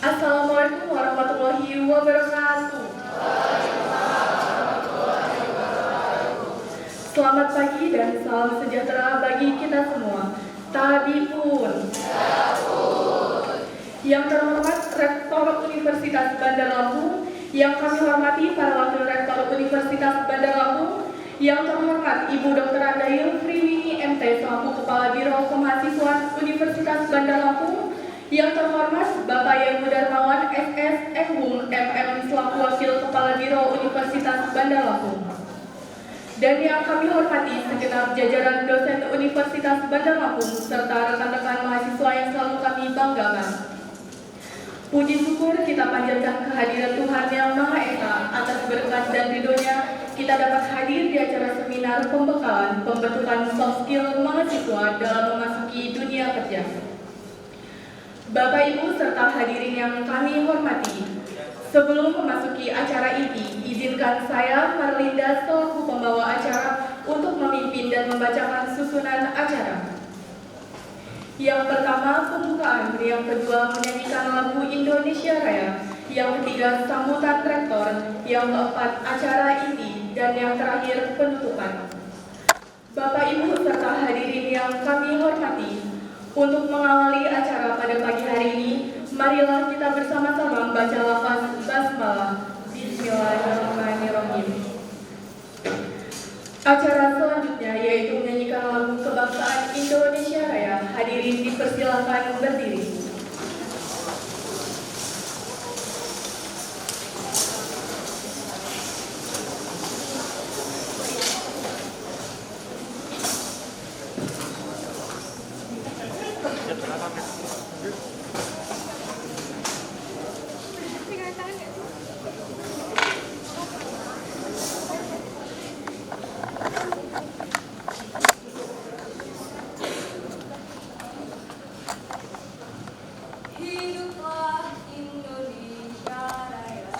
Assalamualaikum warahmatullahi wabarakatuh. Selamat pagi dan salam sejahtera bagi kita semua. Tabipun. Yang terhormat Rektor Universitas Bandar Lampung, yang kami hormati para Wakil Rektor Universitas Bandar Lampung, yang terhormat Ibu Dr. Andail Friwini MT selaku Kepala Biro Kemahasiswaan Universitas Bandar Lampung, yang terhormat Bapak Yaibu Darmawan SS Ekbum MM selaku Wakil Kepala Biro Universitas Bandar Lampung, dan yang kami hormati segenap jajaran dosen Universitas Bandar Lampung serta rekan-rekan mahasiswa yang selalu kami banggakan. Puji syukur kita panjatkan kehadiran Tuhan Yang Maha Esa atas berkat dan ridhonya kita dapat hadir di acara seminar pembekalan pembentukan soft skill mahasiswa dalam memasuki dunia kerja. Bapak Ibu serta hadirin yang kami hormati, sebelum memasuki acara inti, izinkan saya Marlinda selaku pembawa acara untuk memimpin dan membacakan susunan acara. Yang pertama pembukaan, yang kedua menyanyikan lagu Indonesia Raya, yang ketiga sambutan rektor, yang keempat acara inti, dan yang terakhir penutupan. Bapak Ibu serta hadirin yang kami hormati, untuk mengawali acara pada pagi hari ini, marilah kita bersama-sama membaca lafaz basmalah. Bismillahirrahmanirrahim. Acara selanjutnya yaitu menyanyikan lagu kebangsaan Indonesia Raya. Hadirin dipersilakan berdiri. Hiduplah Indonesia Raya.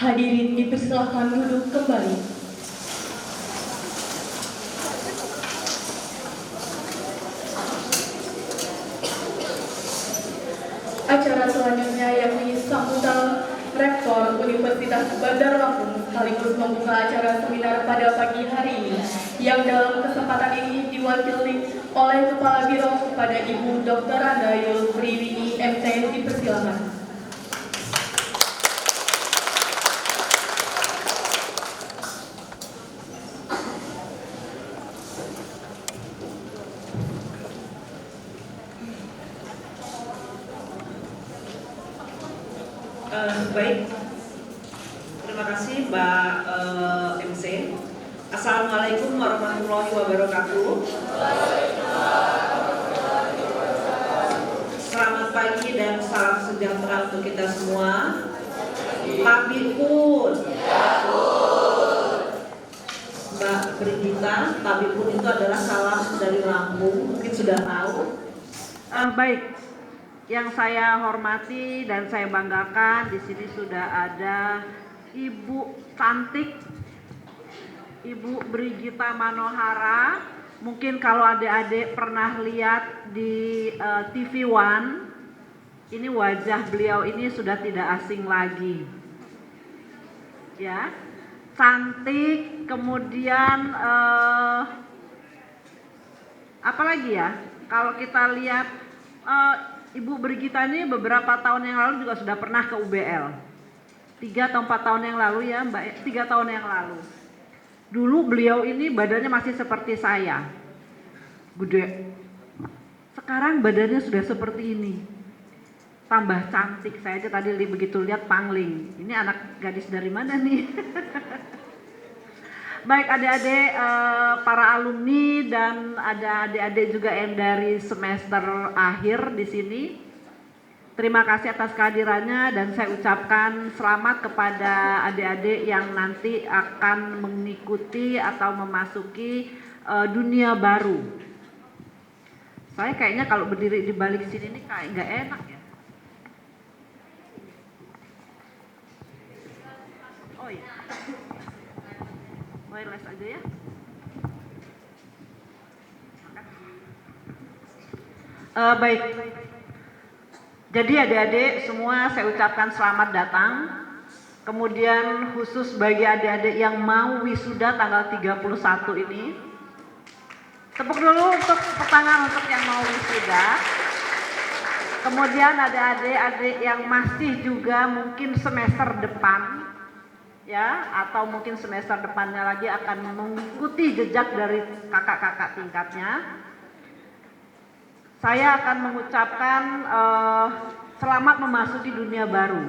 Hadirin dipersilakan duduk kembali. Acara selanjutnya yakni sambutan Rektor Universitas Bandar Lampung sekaligus membuka acara seminar pada pagi hari ini, yang dalam kesempatan ini diwakili oleh Kepala Biro kepada Ibu Dr. Anda Yulfriwini MT. Dipersilakan. Baik, terima kasih Mbak MC. Assalamualaikum warahmatullahi wabarakatuh. Selamat pagi dan salam sejahtera untuk kita semua. Tabipun, Mbak Brigita, Tabipun itu adalah salam dari Lampung, mungkin sudah tahu. Baik. Yang saya hormati dan saya banggakan, di sini sudah ada Ibu cantik, Ibu Brigita Manohara. Mungkin kalau adik-adik pernah lihat di TV One, ini wajah beliau ini sudah tidak asing lagi. Ya, cantik, kemudian apa lagi ya? Kalau kita lihat Ibu Brigita ini beberapa tahun yang lalu juga sudah pernah ke UBL. 3 atau 4 tahun yang lalu ya Mbak, 3 tahun yang lalu. Dulu beliau ini badannya masih seperti saya, gede. Sekarang badannya sudah seperti ini, tambah cantik. Saya aja tadi begitu lihat pangling, ini anak gadis dari mana nih? Baik adik-adik, para alumni dan ada adik-adik juga yang dari semester akhir di sini. Terima kasih atas kehadirannya dan saya ucapkan selamat kepada adik-adik yang nanti akan mengikuti atau memasuki dunia baru. Saya kayaknya kalau berdiri di balik sini ini kayak nggak enak ya. Oh iya. Wireless aja ya. Baik. Jadi adik-adik semua saya ucapkan selamat datang. Kemudian khusus bagi adik-adik yang mau wisuda tanggal 31 ini. Tepuk dulu untuk tangan untuk yang mau wisuda. Kemudian ada adik-adik yang masih juga mungkin semester depan. Ya, atau mungkin semester depannya lagi akan mengikuti jejak dari kakak-kakak tingkatnya. Saya akan mengucapkan selamat memasuki dunia baru.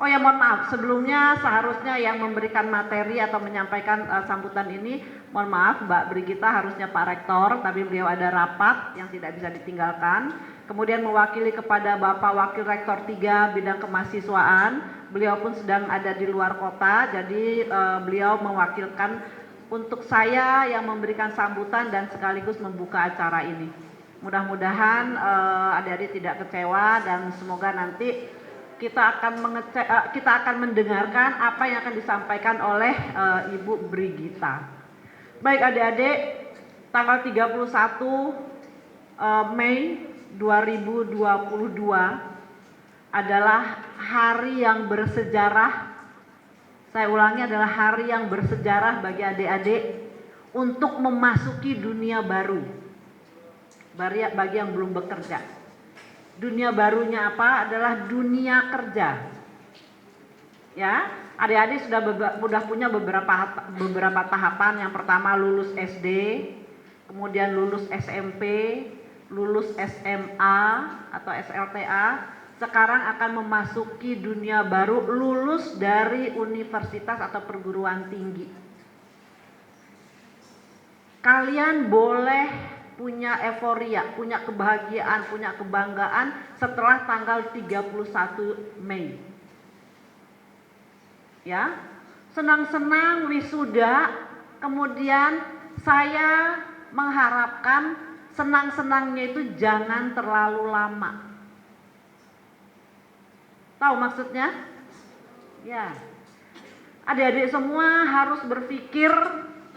Oh ya, mohon maaf, sebelumnya seharusnya yang memberikan materi atau menyampaikan sambutan ini, mohon maaf Mbak Brigita, harusnya Pak Rektor, tapi beliau ada rapat yang tidak bisa ditinggalkan. Kemudian mewakili kepada Bapak Wakil Rektor 3 bidang kemahasiswaan, beliau pun sedang ada di luar kota, jadi beliau mewakilkan untuk saya yang memberikan sambutan dan sekaligus membuka acara ini. Mudah-mudahan adik-adik tidak kecewa dan semoga nanti kita akan mendengarkan apa yang akan disampaikan oleh Ibu Brigita. Baik adik-adik, tanggal 31 Mei 2022 adalah hari yang bersejarah. Saya ulangi, adalah hari yang bersejarah bagi adik-adik untuk memasuki dunia baru. Bagi yang belum bekerja. Dunia barunya apa? Adalah dunia kerja. Ya, adik-adik sudah punya beberapa tahapan. Yang pertama lulus SD, kemudian lulus SMP, lulus SMA atau SLTA. Sekarang akan memasuki dunia baru, lulus dari universitas atau perguruan tinggi. Kalian boleh punya euforia, punya kebahagiaan, punya kebanggaan setelah tanggal 31 Mei. Ya, senang-senang wisuda, kemudian saya mengharapkan senang-senangnya itu jangan terlalu lama. Tahu maksudnya? Ya. Adik-adik semua harus berpikir,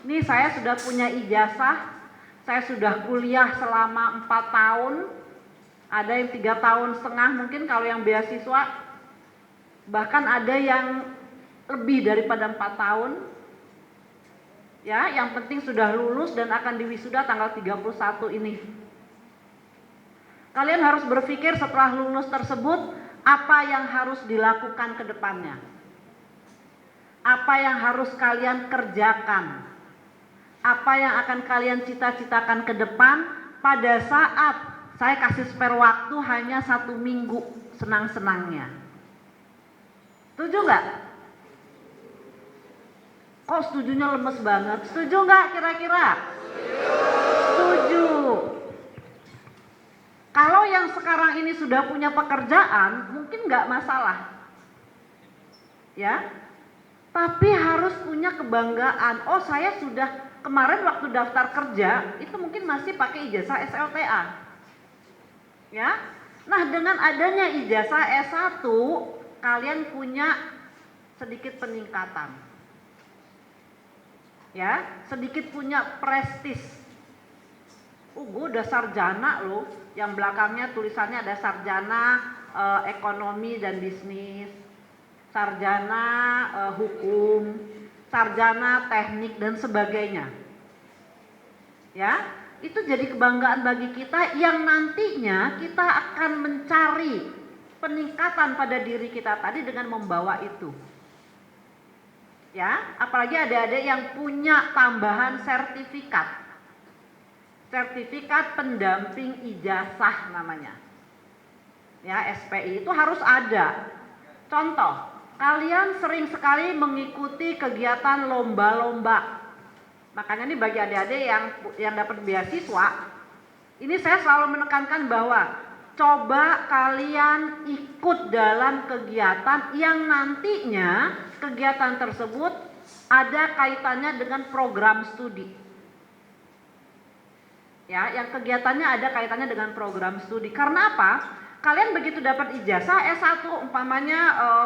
nih saya sudah punya ijazah, saya sudah kuliah selama 4 tahun, ada yang 3 tahun setengah mungkin kalau yang beasiswa, bahkan ada yang lebih daripada 4 tahun. Ya, yang penting sudah lulus dan akan diwisuda tanggal 31 ini. Kalian harus berpikir setelah lulus tersebut, apa yang harus dilakukan ke depannya. Apa yang harus kalian kerjakan. Apa yang akan kalian cita-citakan ke depan pada saat saya kasih spare waktu hanya 1 minggu senang-senangnya. Setuju nggak? Kok setujunya lemes banget? Setuju nggak kira-kira? Setuju. Kalau yang sekarang ini sudah punya pekerjaan, mungkin nggak masalah. Ya, tapi harus punya kebanggaan. Oh, saya sudah kemarin waktu daftar kerja itu mungkin masih pakai ijazah SLTA. Ya. Nah, dengan adanya ijazah S1, kalian punya sedikit peningkatan. Ya, sedikit punya prestis. Gue udah sarjana loh, yang belakangnya tulisannya ada sarjana ekonomi dan bisnis, sarjana hukum, sarjana teknik dan sebagainya. Ya, itu jadi kebanggaan bagi kita yang nantinya kita akan mencari peningkatan pada diri kita tadi dengan membawa itu. Ya, apalagi adik-adik yang punya tambahan sertifikat. Sertifikat pendamping ijazah namanya. Ya, SPI itu harus ada. Contoh, kalian sering sekali mengikuti kegiatan lomba-lomba. Makanya ini bagi adik-adik yang dapat beasiswa, ini saya selalu menekankan bahwa coba kalian ikut dalam kegiatan yang nantinya kegiatan tersebut ada kaitannya dengan program studi. Ya, yang kegiatannya ada kaitannya dengan program studi. Karena apa? Kalian begitu dapat ijazah S1 umpamanya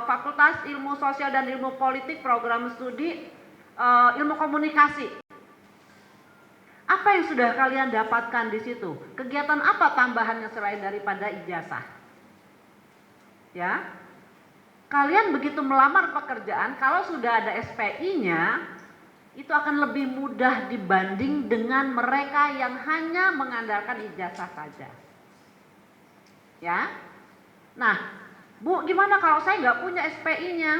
Fakultas Ilmu Sosial dan Ilmu Politik program studi Ilmu Komunikasi. Apa yang sudah kalian dapatkan di situ? Kegiatan apa tambahannya selain daripada ijazah? Ya. Kalian begitu melamar pekerjaan kalau sudah ada SPI-nya itu akan lebih mudah dibanding dengan mereka yang hanya mengandalkan ijazah saja. Ya, nah, Bu, gimana kalau saya nggak punya SPI-nya?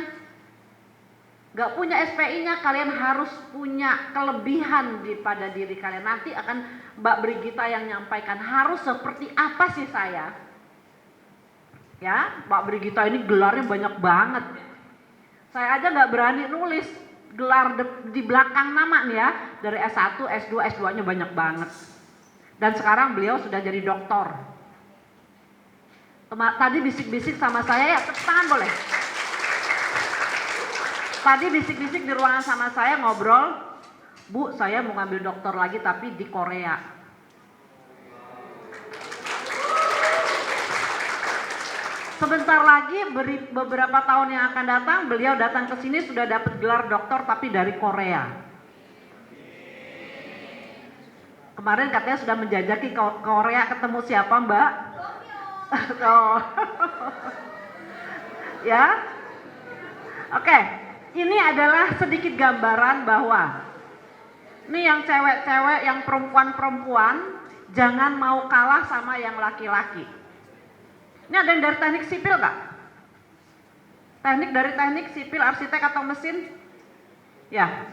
Nggak punya SPI-nya, kalian harus punya kelebihan pada diri kalian. Nanti akan Mbak Brigita yang nyampaikan harus seperti apa sih saya? Ya, Mbak Brigita ini gelarnya banyak banget. Saya aja nggak berani nulis gelar di belakang nama nih ya, dari S1, S2, S2-nya banyak banget. Dan sekarang beliau sudah jadi doktor. Tadi bisik-bisik sama saya, ya tepuk tangan boleh. Tadi bisik-bisik di ruangan sama saya ngobrol, Bu, saya mau ngambil doktor lagi tapi di Korea. Sebentar lagi beberapa tahun yang akan datang beliau datang ke sini sudah dapat gelar doktor tapi dari Korea. Kemarin katanya sudah menjajaki ke Korea, ketemu siapa Mbak? Oh. Ya. Oke, ini adalah sedikit gambaran bahwa ini yang cewek-cewek, yang perempuan-perempuan jangan mau kalah sama yang laki-laki. Ini ada yang dari teknik sipil nggak? Teknik sipil, arsitek atau mesin? Ya.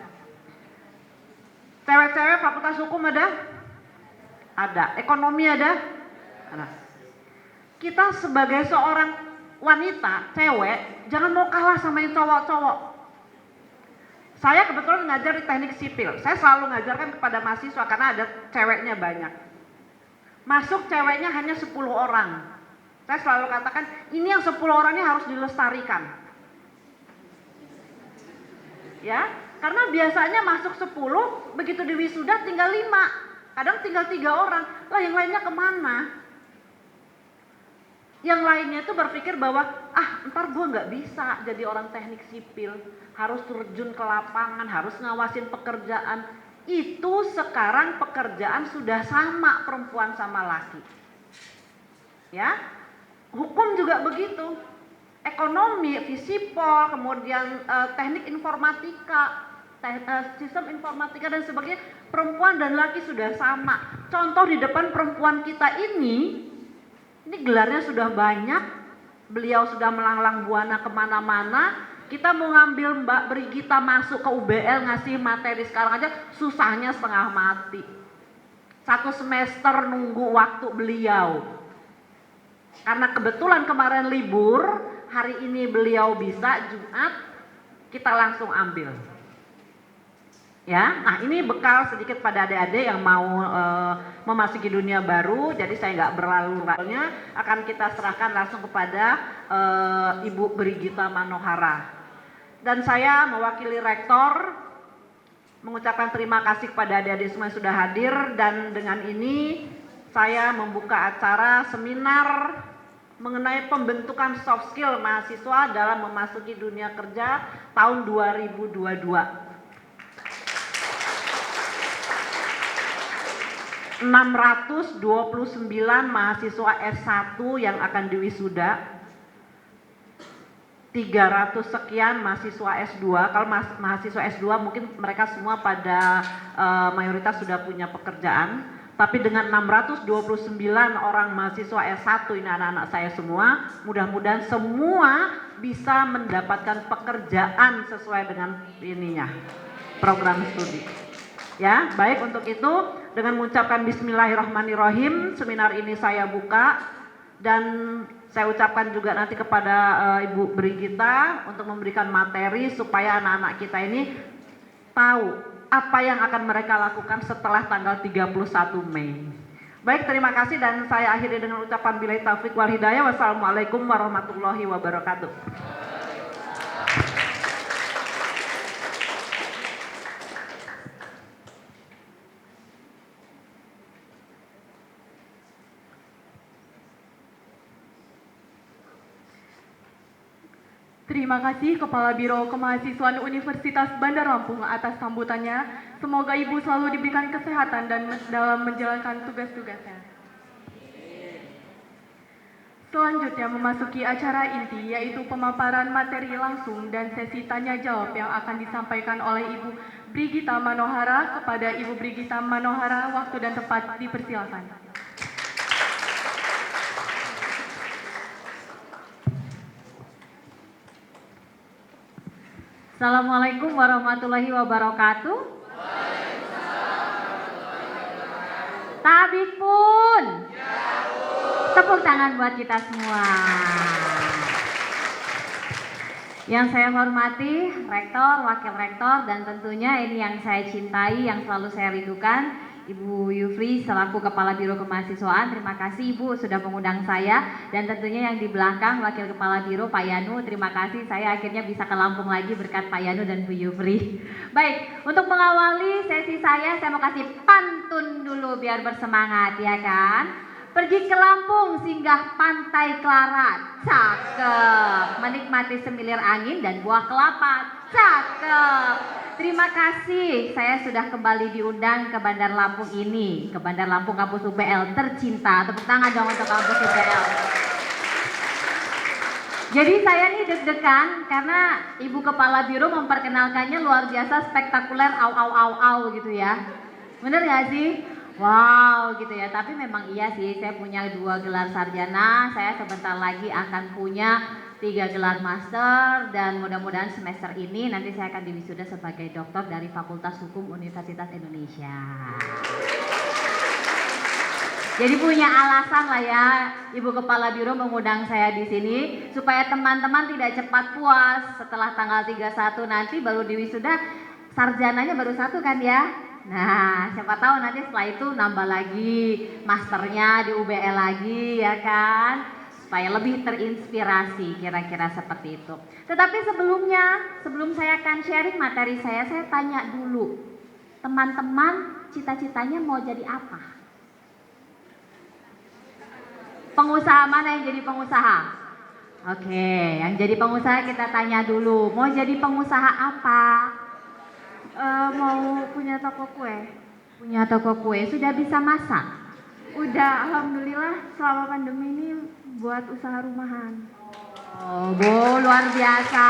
Cewek-cewek fakultas hukum ada? Ada. Ekonomi ada? Ada. Kita sebagai seorang wanita, cewek, jangan mau kalah sama yang cowok-cowok. Saya kebetulan ngajar di teknik sipil. Saya selalu ngajarkan kepada mahasiswa karena ada ceweknya banyak. Masuk ceweknya hanya 10 orang. Saya selalu katakan, ini yang 10 orang ini harus dilestarikan. Ya, karena biasanya masuk 10, begitu diwisuda tinggal 5. Kadang tinggal 3 orang. Lah yang lainnya kemana? Yang lainnya itu berpikir bahwa, ntar gue gak bisa jadi orang teknik sipil. Harus terjun ke lapangan, harus ngawasin pekerjaan. Itu sekarang pekerjaan sudah sama perempuan sama laki. Ya, hukum juga begitu. ekonomi, Visipol, kemudian teknik informatika, sistem informatika dan sebagainya, perempuan dan laki sudah sama. Contoh di depan perempuan kita ini gelarnya sudah banyak, beliau sudah melanglang buana kemana-mana. Kita mau ngambil Mbak Brigita masuk ke UBL ngasih materi sekarang aja susahnya setengah mati. 1 semester nunggu waktu beliau. Karena kebetulan kemarin libur, hari ini beliau bisa, Jumat kita langsung ambil. Ya, nah ini bekal sedikit pada adik-adik yang mau memasuki dunia baru. Jadi saya nggak berlalu-lalunya, akan kita serahkan langsung kepada Ibu Brigita Manohara. Dan saya mewakili rektor mengucapkan terima kasih kepada adik-adik semua yang sudah hadir. Dan dengan ini saya membuka acara seminar mengenai pembentukan soft skill mahasiswa dalam memasuki dunia kerja tahun 2022. 629 mahasiswa S1 yang akan diwisuda, 300 sekian mahasiswa S2. Kalau mahasiswa S2 mungkin mereka semua pada mayoritas sudah punya pekerjaan, tapi dengan 629 orang mahasiswa S1 ini anak-anak saya semua, mudah-mudahan semua bisa mendapatkan pekerjaan sesuai dengan ininya, program studi. Ya, baik, untuk itu dengan mengucapkan bismillahirrahmanirrahim, seminar ini saya buka dan saya ucapkan juga nanti kepada Ibu Brigita untuk memberikan materi supaya anak-anak kita ini tahu apa yang akan mereka lakukan setelah tanggal 31 Mei. Baik, terima kasih dan saya akhiri dengan ucapan billahi taufik wal hidayah. Wassalamualaikum warahmatullahi wabarakatuh. Terima kasih Kepala Biro Kemahasiswaan Universitas Bandar Lampung atas sambutannya. Semoga Ibu selalu diberikan kesehatan dan dalam menjalankan tugas-tugasnya. Selanjutnya memasuki acara inti, yaitu pemaparan materi langsung dan sesi tanya jawab yang akan disampaikan oleh Ibu Brigita Manohara. Kepada Ibu Brigita Manohara, waktu dan tempat dipersilakan. Assalamualaikum warahmatullahi wabarakatuh. Tabik pun. Tepuk tangan buat kita semua. Yang saya hormati rektor, wakil rektor, dan tentunya ini yang saya cintai, yang selalu saya rindukan, Ibu Yufri selaku Kepala Biro Kemahasiswaan. Terima kasih Ibu sudah mengundang saya, dan tentunya yang di belakang Wakil Kepala Biro Pak Yanu, terima kasih, saya akhirnya bisa ke Lampung lagi berkat Pak Yanu dan Bu Yufri. Baik, untuk mengawali sesi saya mau kasih pantun dulu biar bersemangat, ya kan? Pergi ke Lampung, singgah Pantai Klarat, cakep. Menikmati semilir angin dan buah kelapa, cakep. Terima kasih, saya sudah kembali diundang ke Bandar Lampung ini, ke Bandar Lampung kampus UPL tercinta. Tepuk tangan dong untuk kampus UPL. Jadi saya nih deg-degan karena Ibu Kepala Biro memperkenalkannya luar biasa spektakuler, au gitu ya. Bener gak sih? Wow gitu ya, tapi memang iya sih, saya punya 2 gelar sarjana, saya sebentar lagi akan punya 3 gelar master, dan mudah-mudahan semester ini nanti saya akan diwisuda sebagai doktor dari Fakultas Hukum Universitas Indonesia. Jadi punya alasan lah ya Ibu Kepala Biro mengundang saya di sini supaya teman-teman tidak cepat puas setelah tanggal 31 nanti baru diwisuda, sarjananya baru 1 kan ya. Nah, siapa tahu nanti setelah itu nambah lagi masternya di UBL lagi, ya kan? Supaya lebih terinspirasi, kira-kira seperti itu. Tetapi sebelum saya akan sharing materi saya tanya dulu. Teman-teman cita-citanya mau jadi apa? Pengusaha mana yang jadi pengusaha? Oke, yang jadi pengusaha kita tanya dulu. Mau jadi pengusaha apa? Mau punya toko kue. Punya toko kue, sudah bisa masak? Udah, alhamdulillah selama pandemi ini buat usaha rumahan. Oh, Bu, luar biasa.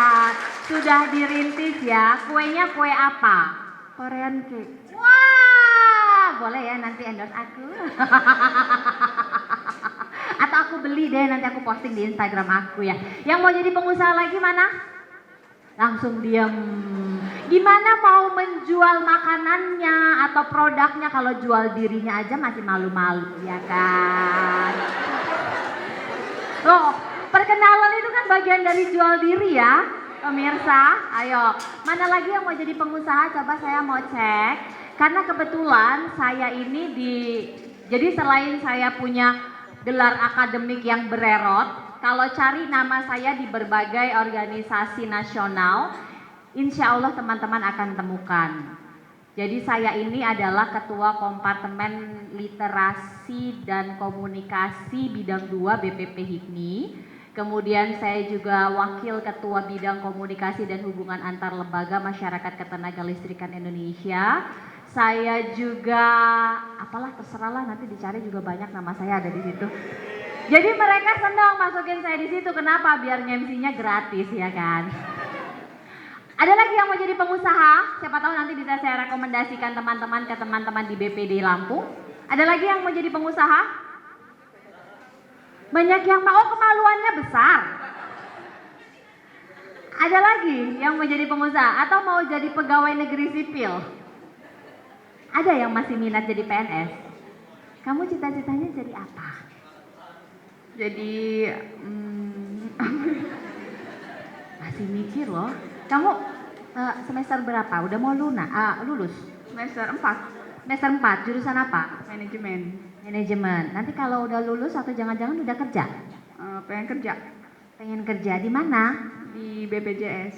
Sudah dirintis ya. Kuenya kue apa? Korean cake. Wah, boleh ya nanti endorse aku. Atau aku beli deh, nanti aku posting di Instagram aku ya. Yang mau jadi pengusaha lagi mana? Langsung diam. Gimana mau menjual makanannya atau produknya kalau jual dirinya aja masih malu-malu, ya kan? Loh, perkenalan itu kan bagian dari jual diri ya, pemirsa. Ayo, mana lagi yang mau jadi pengusaha? Coba saya mau cek. Karena kebetulan saya ini jadi selain saya punya gelar akademik yang bererot, kalau cari nama saya di berbagai organisasi nasional, insya Allah teman-teman akan temukan. Jadi saya ini adalah Ketua Kompartemen Literasi dan Komunikasi Bidang 2 BPP HIPMI. Kemudian saya juga Wakil Ketua Bidang Komunikasi dan Hubungan Antar Lembaga Masyarakat Ketenagalistrikan Indonesia. Saya juga, apalah terserahlah, nanti dicari juga banyak nama saya ada di situ. Jadi mereka senang masukin saya di situ. Kenapa? Biar MC-nya gratis ya kan. Ada lagi yang mau jadi pengusaha? Siapa tahu nanti bisa saya rekomendasikan teman-teman ke teman-teman di BPD Lampung. Ada lagi yang mau jadi pengusaha? Banyak yang mau, kemaluannya besar. Ada lagi yang mau jadi pengusaha atau mau jadi pegawai negeri sipil? Ada yang masih minat jadi PNS? Kamu cita-citanya jadi apa? Jadi Masih mikir loh. Kamu semester berapa? Udah mau lulus? semester 4 Semester 4, jurusan apa? manajemen. Manajemen. Nanti kalau udah lulus atau jangan-jangan udah kerja? Pengen kerja Pengen kerja di mana? di BPJS.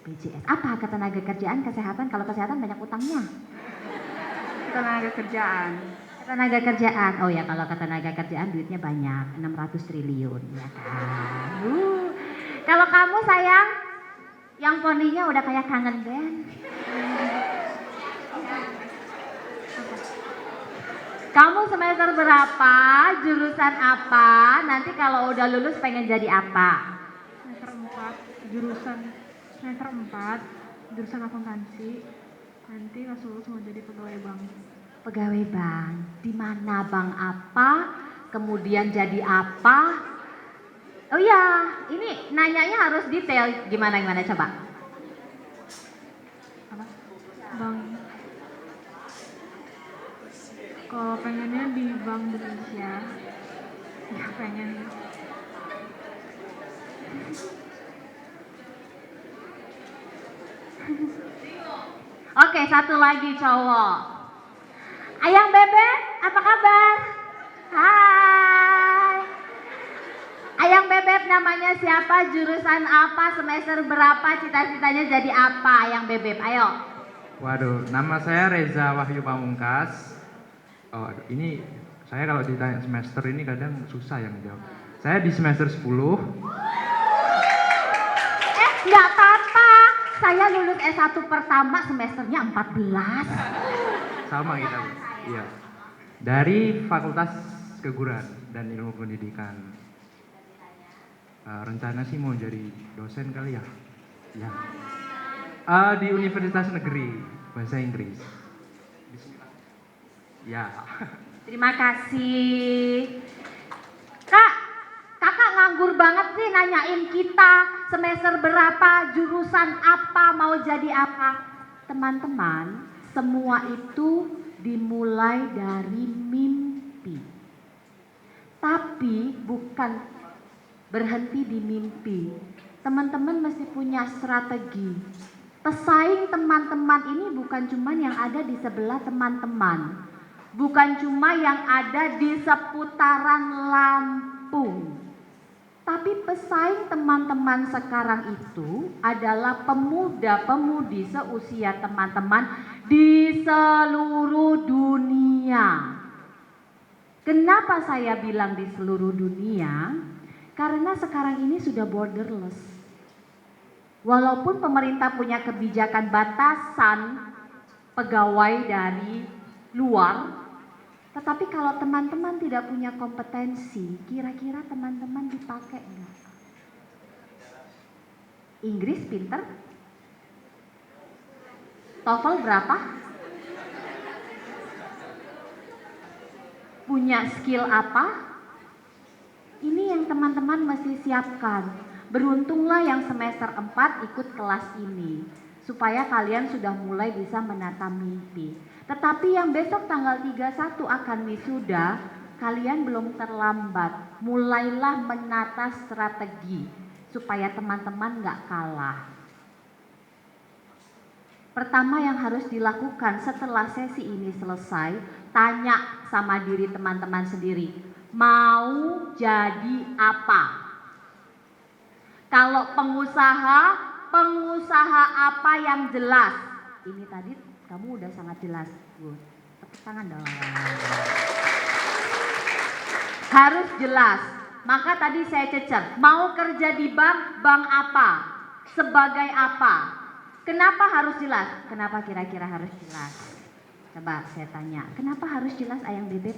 BPJS. Apa ketenaga kerjaan, kesehatan? Kalau kesehatan banyak utangnya. Tenaga kerjaan. Ketenaga kerjaan. Oh ya, kalau ketenaga kerjaan duitnya banyak, 600 triliun ya kan. Kalau kamu sayang, yang poninya udah kayak Kangen Band. Kamu semester berapa? Jurusan apa? Nanti kalau udah lulus pengen jadi apa? Semester 4 jurusan akuntansi. Nanti pas lulus mau jadi pegawai bank. Pegawai bank. Di mana bank apa? Kemudian jadi apa? Oh iya, ini nanyanya harus detail. Gimana coba? Apa? Bank. Kalau pengennya di Bank Indonesia. Ya pengen. Oke, satu lagi cowok. Ayang Bebek, apa kabar? Hai. Ayang Bebek namanya siapa? Jurusan apa? Semester berapa? Cita-citanya jadi apa? Ayang Bebek, ayo. Waduh, nama saya Reza Wahyu Pamungkas. Oh, ini saya kalau ditanya semester ini kadang susah yang jawab. Saya di semester 10. Nggak apa-apa. Saya lulus S1 pertama semesternya 14. Sama kita. Iya. Dari Fakultas Keguruan dan Ilmu Pendidikan. Rencana sih mau jadi dosen kali ya. Ya. Di Universitas Negeri Bahasa Inggris. Ya. Terima kasih. Kakak nganggur banget sih nanyain kita semester berapa, jurusan apa, mau jadi apa. Teman-teman, semua itu dimulai dari mimpi. Tapi bukan berhenti di mimpi. Teman-teman mesti punya strategi. Pesaing teman-teman ini bukan cuma yang ada di sebelah teman-teman. Bukan cuma yang ada di seputaran Lampung. Tapi pesaing teman-teman sekarang itu adalah pemuda-pemudi seusia teman-teman di seluruh dunia. Kenapa saya bilang di seluruh dunia? Karena sekarang ini sudah borderless. Walaupun pemerintah punya kebijakan batasan pegawai dari luar, tetapi kalau teman-teman tidak punya kompetensi, kira-kira teman-teman dipakai enggak? Inggris pinter? TOEFL berapa? Punya skill apa? Ini yang teman-teman mesti siapkan. Beruntunglah yang semester 4 ikut kelas ini, supaya kalian sudah mulai bisa menata mimpi. Tetapi yang besok tanggal 31 akan wisuda, kalian belum terlambat. Mulailah menata strategi, supaya teman-teman gak kalah. Pertama yang harus dilakukan setelah sesi ini selesai, tanya sama diri teman-teman sendiri, mau jadi apa? Kalau pengusaha, pengusaha apa yang jelas? Ini tadi kamu udah sangat jelas, Bu. Tepuk tangan dong. Harus jelas. Maka tadi saya cecer, mau kerja di bank, bank apa? Sebagai apa? Kenapa harus jelas? Kenapa kira-kira harus jelas? Coba saya tanya, kenapa harus jelas Ayang Bebek?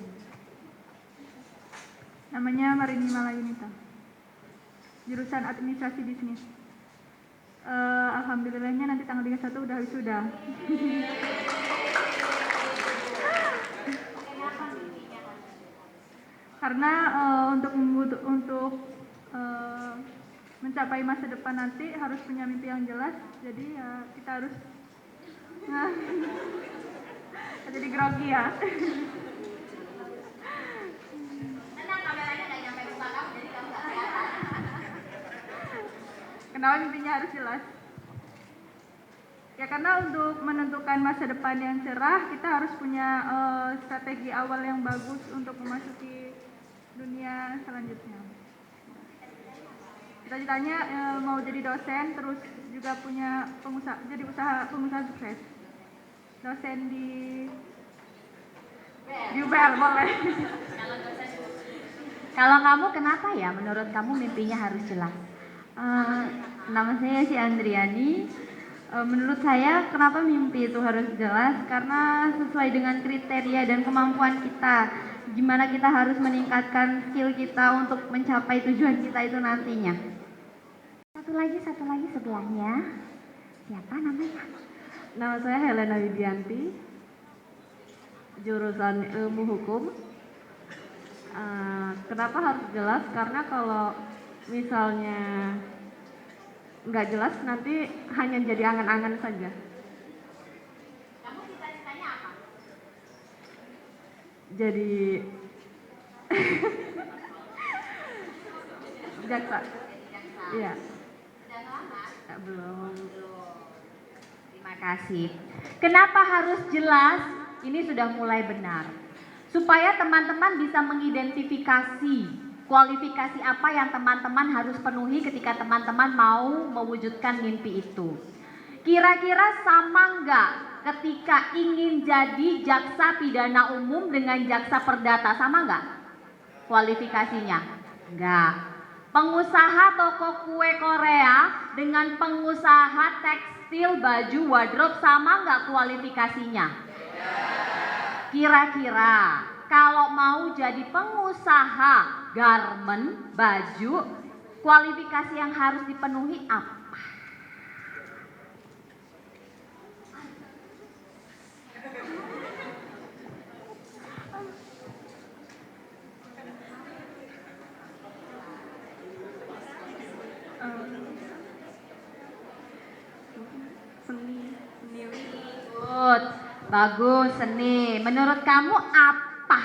Namanya Marini Malayunita, jurusan administrasi bisnis. Alhamdulillahnya nanti tanggal 31 udah wisuda. Karena untuk mencapai masa depan nanti harus punya mimpi yang jelas. Jadi ya kita harus jadi grogi ya. Kenapa mimpinya harus jelas? Ya karena untuk menentukan masa depan yang cerah, kita harus punya strategi awal yang bagus untuk memasuki dunia selanjutnya. Cita-citanya mau jadi dosen, terus juga punya pengusaha sukses. Dosen di UPL boleh. Kalau kamu kenapa ya menurut kamu mimpinya harus jelas? Nama saya si Andriani. Menurut saya kenapa mimpi itu harus jelas? Karena sesuai dengan kriteria dan kemampuan kita. Gimana kita harus meningkatkan skill kita untuk mencapai tujuan kita itu nantinya. Satu lagi sebelahnya. Siapa namanya? Nama saya Helena Widianti, jurusan ilmu hukum. Kenapa harus jelas? Karena kalau misalnya nggak jelas nanti hanya jadi angan-angan saja. Kamu cita-citanya apa? Jadi jaksa. Iya. Sudah ngelamar? Belum. Terima kasih. Kenapa harus jelas? Ini sudah mulai benar. Supaya teman-teman bisa mengidentifikasi kualifikasi apa yang teman-teman harus penuhi ketika teman-teman mau mewujudkan mimpi itu. Kira-kira sama nggak ketika ingin jadi jaksa pidana umum dengan jaksa perdata? Sama nggak kualifikasinya? Nggak. Pengusaha toko kue Korea dengan pengusaha tekstil baju wardrobe sama nggak kualifikasinya? Kira-kira kalau mau jadi pengusaha garment baju, kualifikasi yang harus dipenuhi apa? Good, bagus seni. Menurut kamu apa?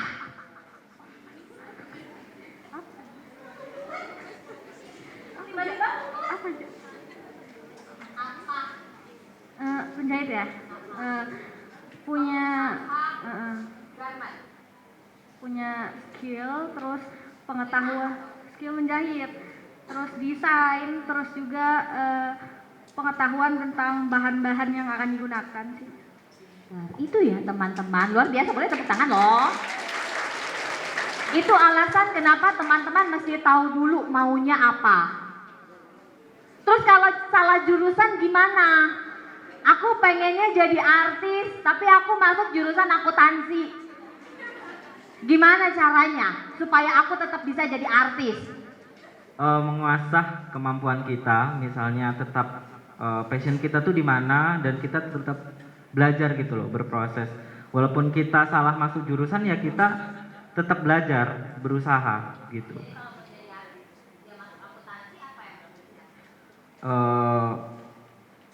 Penjahit ya. Punya skill, terus pengetahuan, skill menjahit, terus desain, terus juga pengetahuan tentang bahan-bahan yang akan digunakan sih. Nah, itu ya teman-teman, luar biasa, boleh tepuk tangan loh. Itu alasan kenapa teman-teman mesti tahu dulu maunya apa. Terus kalau salah jurusan gimana? Aku pengennya jadi artis, tapi aku masuk jurusan akuntansi. Gimana caranya supaya aku tetap bisa jadi artis? mengasah kemampuan kita, misalnya tetap passion kita tuh di mana dan kita tetap belajar gitu loh, berproses. Walaupun kita salah masuk jurusan ya kita tetap belajar, berusaha gitu.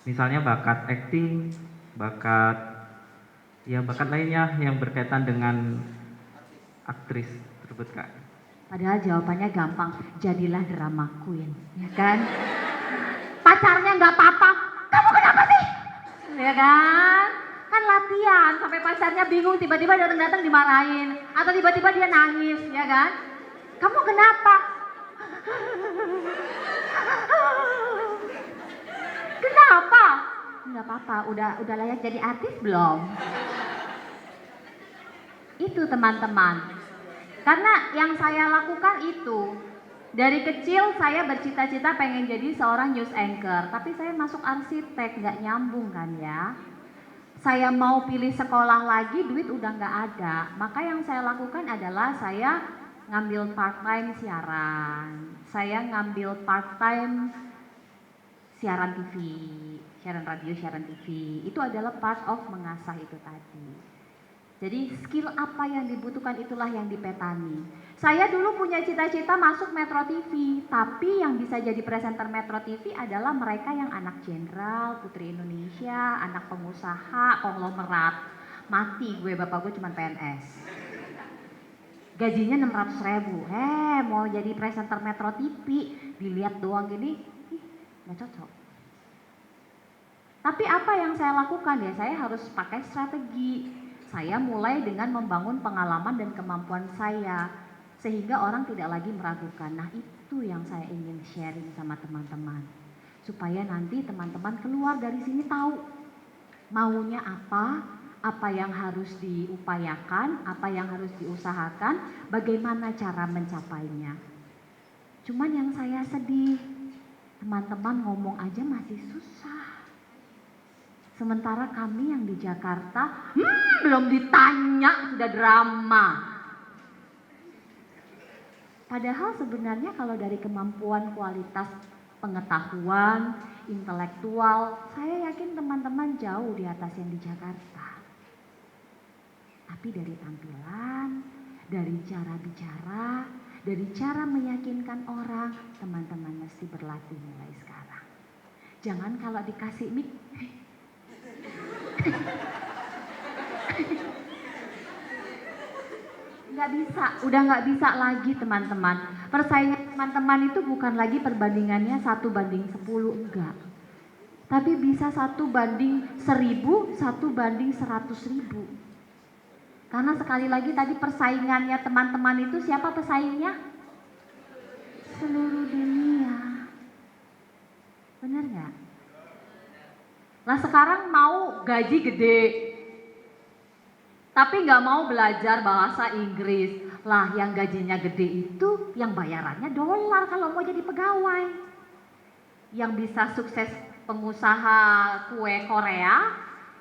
Misalnya bakat acting, bakat lainnya yang berkaitan dengan aktris tersebut Kak. Padahal jawabannya gampang, jadilah drama queen, ya kan? Pacarnya nggak apa-apa, kamu kenapa sih? Ya kan? Kan latihan sampai pacarnya bingung, tiba-tiba datang-datang dimarahin, atau tiba-tiba dia nangis, ya kan? Kamu kenapa? Kenapa? Nggak apa-apa, udah layak jadi artis belum? Itu teman-teman. Karena yang saya lakukan itu, dari kecil saya bercita-cita pengen jadi seorang news anchor, tapi saya masuk arsitek, nggak nyambung kan ya. Saya mau pilih sekolah lagi, duit udah nggak ada. Maka yang saya lakukan adalah saya ngambil part-time siaran. Saya ngambil part-time siaran TV, siaran radio, siaran TV. Itu adalah part of mengasah itu tadi. Jadi skill apa yang dibutuhkan itulah yang dipetani. Saya dulu punya cita-cita masuk Metro TV, tapi yang bisa jadi presenter Metro TV adalah mereka yang anak jenderal, putri Indonesia, anak pengusaha, konglomerat. Mati gue, bapak gue cuma PNS. Gajinya 600.000, mau jadi presenter Metro TV, dilihat doang gini, nggak cocok. Tapi apa yang saya lakukan ya, saya harus pakai strategi. Saya mulai dengan membangun pengalaman dan kemampuan saya sehingga orang tidak lagi meragukan. Nah, itu yang saya ingin sharing sama teman-teman. Supaya nanti teman-teman keluar dari sini tahu maunya apa yang harus diupayakan, apa yang harus diusahakan, bagaimana cara mencapainya. Cuman yang saya sedih, teman-teman ngomong aja masih susah. Sementara kami yang di Jakarta, belum ditanya sudah drama. Padahal sebenarnya kalau dari kemampuan, kualitas pengetahuan, intelektual, saya yakin teman-teman jauh di atas yang di Jakarta. Tapi dari tampilan, dari cara bicara, dari cara meyakinkan orang, teman-teman mesti berlatih mulai sekarang. Jangan kalau dikasih mic, nggak bisa, udah nggak bisa lagi teman-teman. Persaingan teman-teman itu bukan lagi perbandingannya 1:10, enggak. Tapi bisa 1:1000, 1:100.000. Karena sekali lagi tadi persaingannya teman-teman itu siapa pesaingnya? Seluruh dunia. Benar nggak? Lah sekarang mau gaji gede, tapi nggak mau belajar bahasa Inggris. Lah yang gajinya gede itu yang bayarannya dolar kalau mau jadi pegawai. Yang bisa sukses pengusaha kue Korea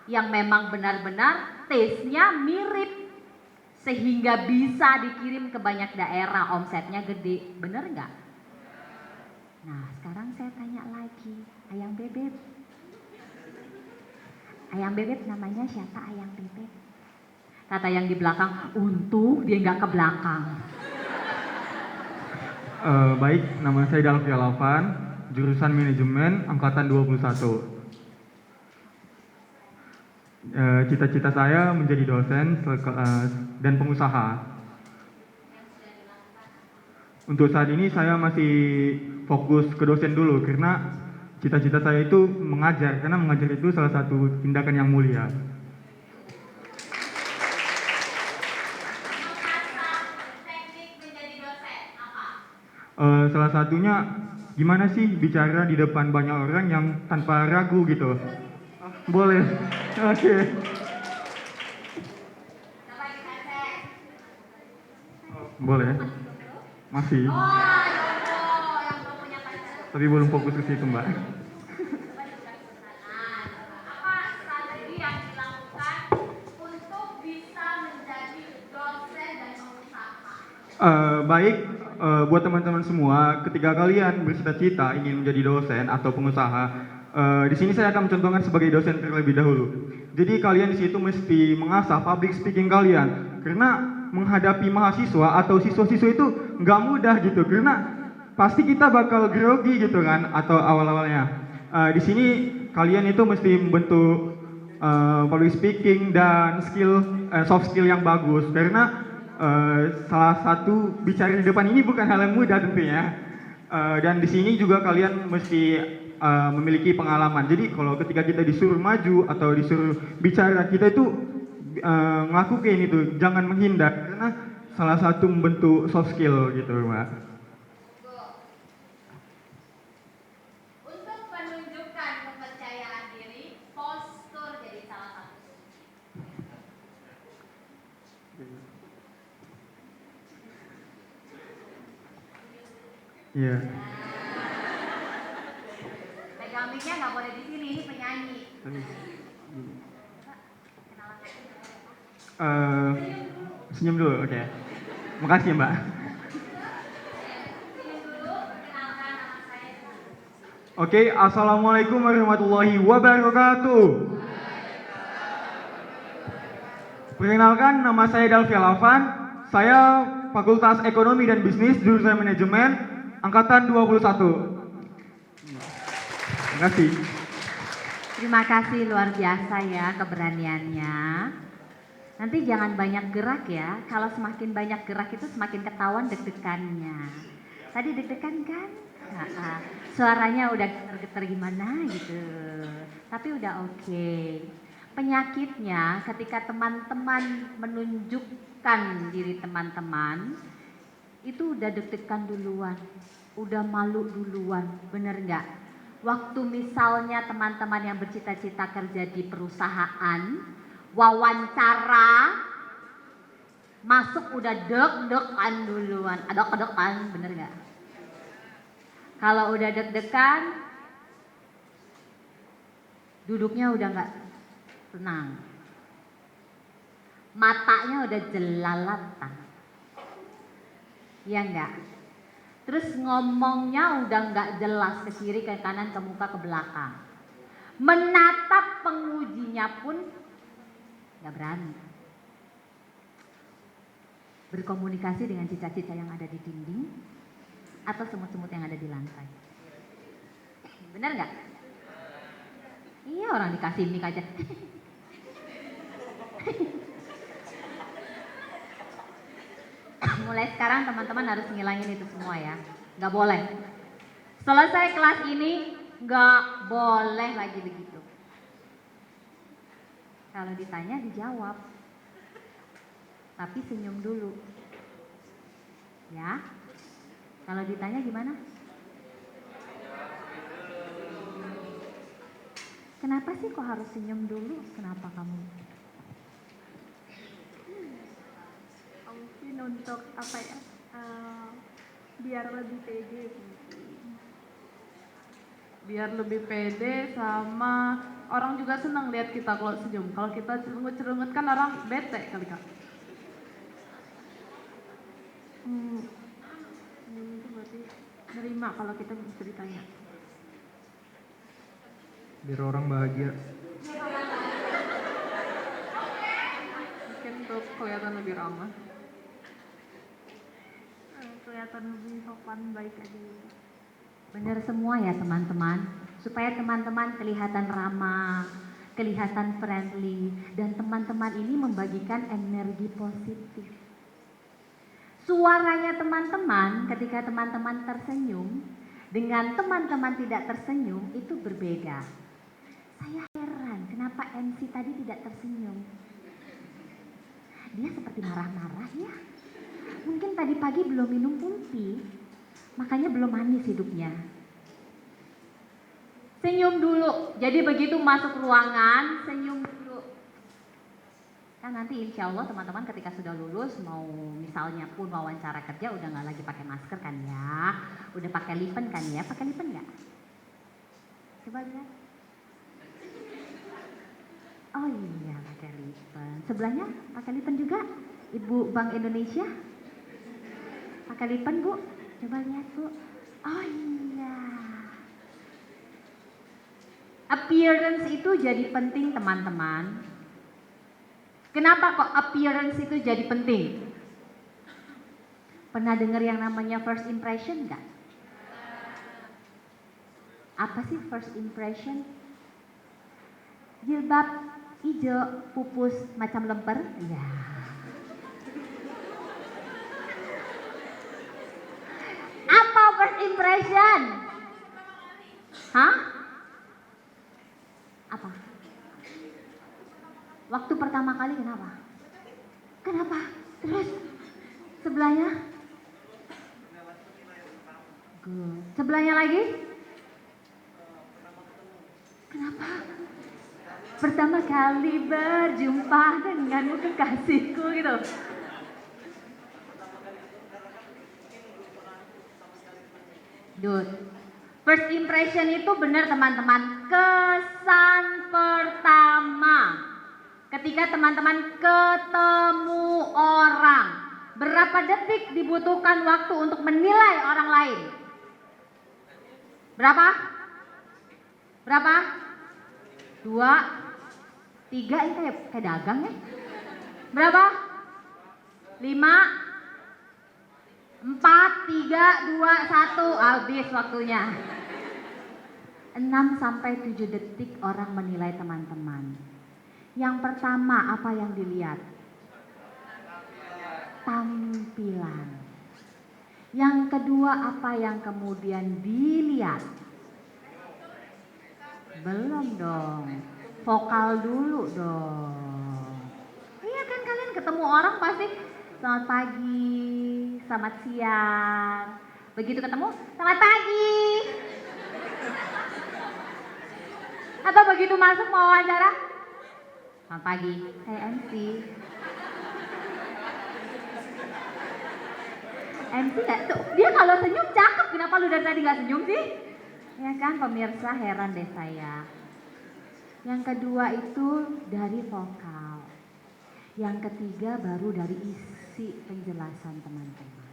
yang memang benar-benar taste-nya mirip sehingga bisa dikirim ke banyak daerah, omsetnya gede. Bener nggak? Nah sekarang saya tanya lagi, Ayang Bebek. Ayang Bebek namanya siapa Ayang Bebek? Kata yang di belakang, untung dia nggak ke belakang. Baik, nama saya Dalfi Alavan, jurusan manajemen angkatan 21. Cita-cita saya menjadi dosen dan pengusaha. Untuk saat ini saya masih fokus ke dosen dulu karena cita-cita saya itu mengajar, karena mengajar itu salah satu tindakan yang mulia. Salah satunya gimana sih bicara di depan banyak orang yang tanpa ragu gitu. Boleh, oke. Boleh, masih. Tapi belum fokus ke situ Mbak. Apa strategi yang dilakukan untuk bisa menjadi dosen dan pengusaha? Baik, buat teman-teman semua, ketika kalian bercita-cita ingin menjadi dosen atau pengusaha, di sini saya akan mencontohkan sebagai dosen terlebih dahulu. Jadi kalian di situ mesti mengasah public speaking kalian, karena menghadapi mahasiswa atau siswa-siswa itu nggak mudah gitu, karena pasti kita bakal grogi gitu kan, atau awal-awalnya. Di sini kalian itu mesti membentuk public speaking dan soft skill yang bagus, karena salah satu bicara di depan ini bukan hal yang mudah tentunya. Dan di sini juga kalian mesti memiliki pengalaman. Jadi kalau ketika kita disuruh maju atau disuruh bicara, kita itu ngelakuin itu, jangan menghindar, karena salah satu membentuk soft skill gitu, Mbak. Untuk menunjukkan kepercayaan diri, postur jadi salah satu. Iya. Pegang mic-nya nggak boleh di sini, ini penyanyi. Senyum dulu, oke. Makasih Mbak. Senyum dulu, perkenalkan nama saya. Oke, assalamualaikum warahmatullahi wabarakatuh. Perkenalkan, nama saya Dalfi Alafan. Saya Fakultas Ekonomi dan Bisnis, jurusan Manajemen, angkatan 21. Terima kasih. Terima kasih, luar biasa ya keberaniannya. Nanti jangan banyak gerak ya. Kalau semakin banyak gerak itu semakin ketahuan deg-degannya. Tadi deg-degan kan? Suaranya udah getar-getar gimana gitu. Tapi udah oke. Penyakitnya ketika teman-teman menunjukkan diri teman-teman, itu udah deg-degan duluan. Udah malu duluan, bener nggak? Waktu misalnya teman-teman yang bercita-cita kerja di perusahaan, wawancara, masuk udah deg-degan duluan, adok-adokan, bener nggak? Kalau udah deg-degan, duduknya udah nggak tenang, matanya udah jelalatan, ya nggak? Terus ngomongnya udah nggak jelas, ke kiri, ke kanan, ke muka, ke belakang. Menatap pengujinya pun nggak berani. Berkomunikasi dengan cicak-cicak yang ada di dinding atau semut-semut yang ada di lantai. Bener nggak? Iya, orang dikasih mic aja. Mulai sekarang teman-teman harus ngilangin itu semua ya. Nggak boleh. Selesai kelas ini nggak boleh lagi begitu. Kalau ditanya dijawab. Tapi senyum dulu. Ya. Kalau ditanya gimana? Kenapa sih kok harus senyum dulu? Kenapa kamu? Mungkin untuk apa ya, biar lebih pede biar lebih pede, sama orang juga senang lihat kita kalau senyum. Kalau kita cerungut-cerungut kan orang bete kali Kak. Itu berarti nerima kalau kita ceritanya. Biar orang bahagia. Mungkin untuk kelihatan lebih ramah, kelihatan lebih sopan, baik aja. Benar semua ya teman-teman, supaya teman-teman kelihatan ramah, kelihatan friendly, dan teman-teman ini membagikan energi positif. Suaranya teman-teman ketika teman-teman tersenyum dengan teman-teman tidak tersenyum itu berbeda. Saya heran kenapa MC tadi tidak tersenyum. Dia seperti marah-marah ya. Mungkin tadi pagi belum minum pulpi, makanya belum manis hidupnya. Senyum dulu. Jadi begitu masuk ruangan, senyum dulu. Kan nanti insya Allah teman-teman ketika sudah lulus, mau misalnya pun wawancara kerja udah nggak lagi pakai masker kan ya, udah pakai lipen kan ya, pakai lipen nggak? Coba lihat. Oh iya pakai lipen. Sebelahnya pakai lipen juga, Ibu Bank Indonesia. Pakai lipen Bu, coba lihat Bu. Oh iya. Appearance itu jadi penting teman-teman. Kenapa kok appearance itu jadi penting? Pernah dengar yang namanya first impression nggak? Apa sih first impression? Jilbab hijau, pupus macam lemper? Ya. Apa first impression? Hah? Apa? Waktu pertama kali kenapa? Kenapa? Terus sebelahnya? Good. Sebelahnya lagi? Kenapa? Pertama kali berjumpa denganmu kekasihku gitu. Good. First impression itu benar teman-teman. Kesan pertama. Ketika teman-teman ketemu orang. Berapa detik dibutuhkan waktu untuk menilai orang lain? Berapa? Berapa? 2, 3, ini kayak dagang ya. Berapa? 5, 4, 3, 2, 1, habis waktunya. 6 sampai 7 detik orang menilai teman-teman. Yang pertama apa yang dilihat? Tampilan. Yang kedua apa yang kemudian dilihat? Belum dong, vokal dulu dong. Iya kan kalian ketemu orang pasti selamat pagi, selamat siang. Begitu ketemu, selamat pagi. Atau begitu masuk mau wawancara, selamat pagi, saya MC. MC gak tuh, dia kalau senyum cakep, kenapa lu dari tadi gak senyum sih? Ya kan pemirsa, heran deh saya. Yang kedua itu dari vokal. Yang ketiga baru dari isi penjelasan teman-teman.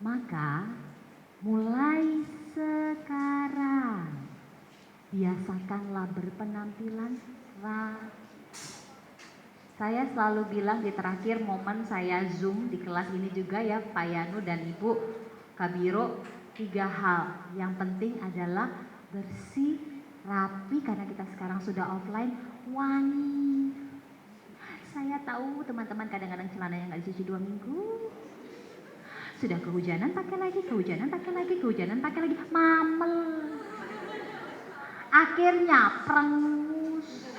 Maka mulai sekarang biasakanlah berpenampilan rapi. Saya selalu bilang di terakhir momen saya Zoom di kelas ini juga ya Pak Yanu dan Ibu Kabiro, 3 hal. Yang penting adalah bersih, rapi karena kita sekarang sudah offline, wangi. Saya tahu teman-teman kadang-kadang celananya nggak dicuci 2 minggu. Sudah kehujanan pakai lagi, kehujanan pakai lagi, kehujanan pakai lagi, mamel. Akhirnya prengus.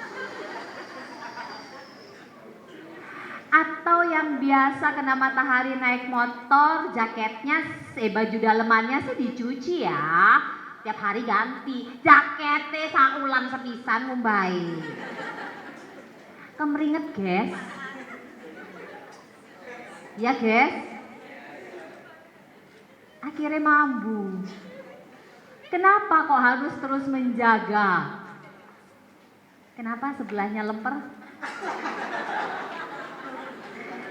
Atau yang biasa kena matahari naik motor, jaketnya, baju dalemannya sih dicuci ya. Tiap hari ganti, jaketnya saulan sepisan Mumbai. Kemeringet guys. Ya guys. Akhirnya mambu. Kenapa kok harus terus menjaga? Kenapa sebelahnya lemper?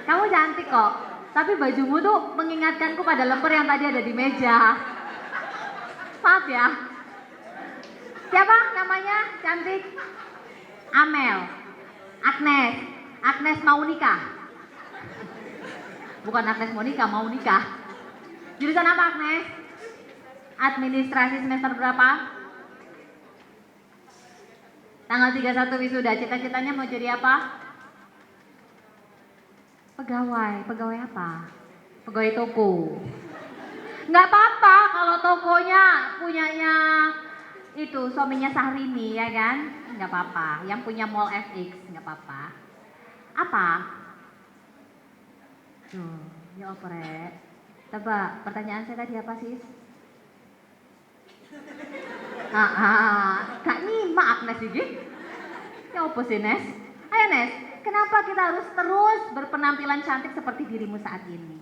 Kamu cantik kok, tapi bajumu tuh mengingatkanku pada lemper yang tadi ada di meja. Maaf ya. Siapa namanya cantik? Amel, Agnes, Agnes mau nikah. Bukan Agnes mau nikah, mau nikah. Jurusan apa Agnes? Administrasi semester berapa? Tanggal 31 wisuda, cita-citanya mau jadi apa? Pegawai, pegawai apa? Pegawai toko. Nggak apa-apa kalau tokonya punyanya itu suaminya Sahrini ya kan? Nggak apa-apa. Yang punya Mall FX nggak apa-apa. Apa? Tuh, ya opere. Coba pertanyaan saya tadi apa sih? Kak nyimak Agnes iki. Ya apa sih Nes? Ayo Nes, kenapa kita harus terus berpenampilan cantik seperti dirimu saat ini?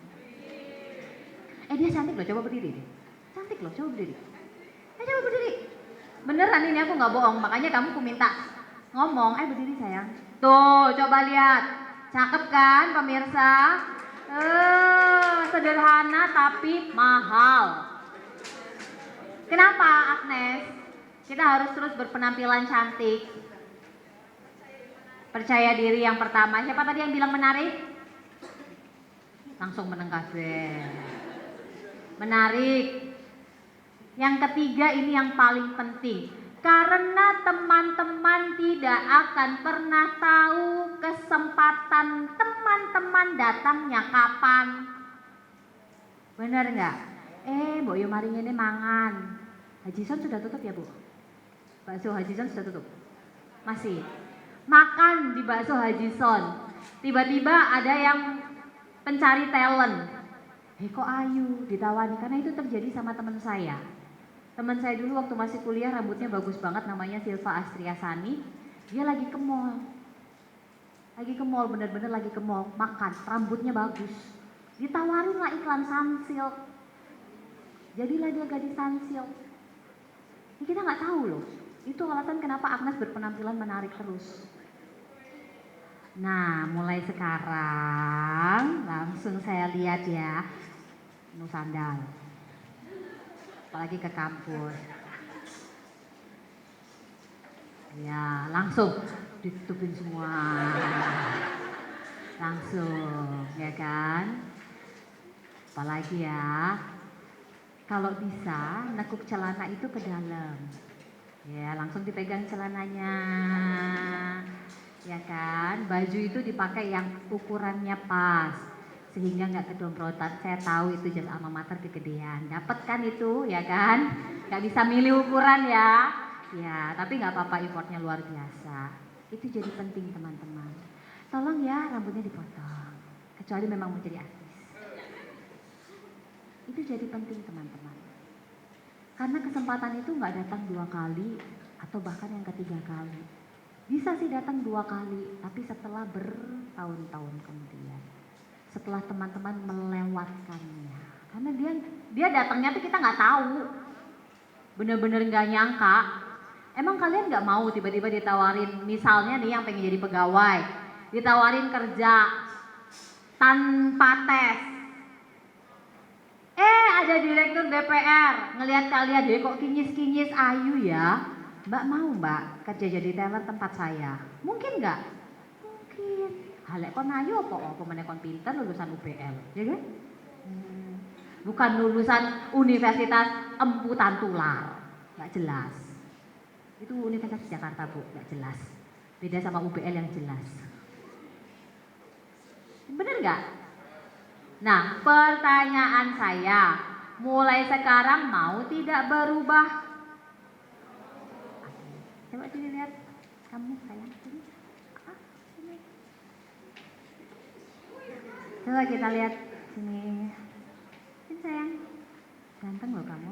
Dia cantik loh, coba berdiri deh. Cantik loh, coba berdiri. Coba berdiri. Beneran ini aku nggak bohong, makanya kamu ku minta ngomong. Berdiri sayang. Tuh, coba lihat. Cakep kan pemirsa? Sederhana tapi mahal. Kenapa, Agnes? Kita harus terus berpenampilan cantik. Percaya diri yang pertama. Siapa tadi yang bilang menarik? Langsung menenggak deh. Menarik. Yang ketiga ini yang paling penting. Karena teman-teman tidak akan pernah tahu kesempatan teman-teman datangnya kapan. Bener nggak? Mbok yo mari ngene mangan. Haji Son sudah tutup ya, Bu? Bakso Haji Son sudah tutup? Masih. Makan di bakso Haji Son. Tiba-tiba ada yang pencari talent. Kok ayu ditawani, karena itu terjadi sama teman saya. Teman saya dulu waktu masih kuliah rambutnya bagus banget, namanya Silva Astriasani. Dia lagi ke mall. Bener-bener lagi ke mall, makan, rambutnya bagus. Ditawarin lah iklan Sunsilk. Jadilah dia gadis Sunsilk. Ini kita nggak tahu loh. Itu alasan kenapa Agnes berpenampilan menarik terus. Nah, mulai sekarang langsung saya lihat ya, nu sandal. Apalagi ke kampus. Ya, langsung ditutupin semua. Langsung, ya kan? Apalagi ya, kalau bisa nekuk celana itu ke dalam. Ya, langsung dipegang celananya. Ya kan, baju itu dipakai yang ukurannya pas sehingga nggak kedomprotan. Saya tahu itu jas alma mater kegedean, dapat kan itu, ya kan? Nggak bisa milih ukuran ya, ya tapi nggak apa-apa, effortnya luar biasa. Itu jadi penting teman-teman. Tolong ya rambutnya dipotong, kecuali memang mau jadi artis. Itu jadi penting teman-teman. Karena kesempatan itu nggak datang 2 kali atau bahkan yang ketiga kali. Bisa sih datang 2 kali, tapi setelah bertahun-tahun kemudian. Setelah teman-teman melewatkannya. Karena dia datangnya tuh kita nggak tahu. Bener-bener nggak nyangka. Emang kalian nggak mau tiba-tiba ditawarin, misalnya nih yang pengen jadi pegawai, ditawarin kerja tanpa tes. Ada direktur DPR, ngelihat kalian deh kok kinyis-kinyis ayu ya. Mbak mau mbak kerja jadi teller tempat saya? Mungkin nggak? Mungkin. Halek kon ayu apa menekon pinter lulusan UPL, ya kan? Bukan lulusan Universitas Emputan Tular, nggak jelas. Itu Universitas Jakarta Bu, nggak jelas. Beda sama UPL yang jelas. Bener nggak? Nah, pertanyaan saya, mulai sekarang mau tidak berubah? Coba dilihat kamu sayang sini. Sini. Coba kita lihat sini. Sini sayang. Ganteng loh kamu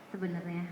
sebenarnya.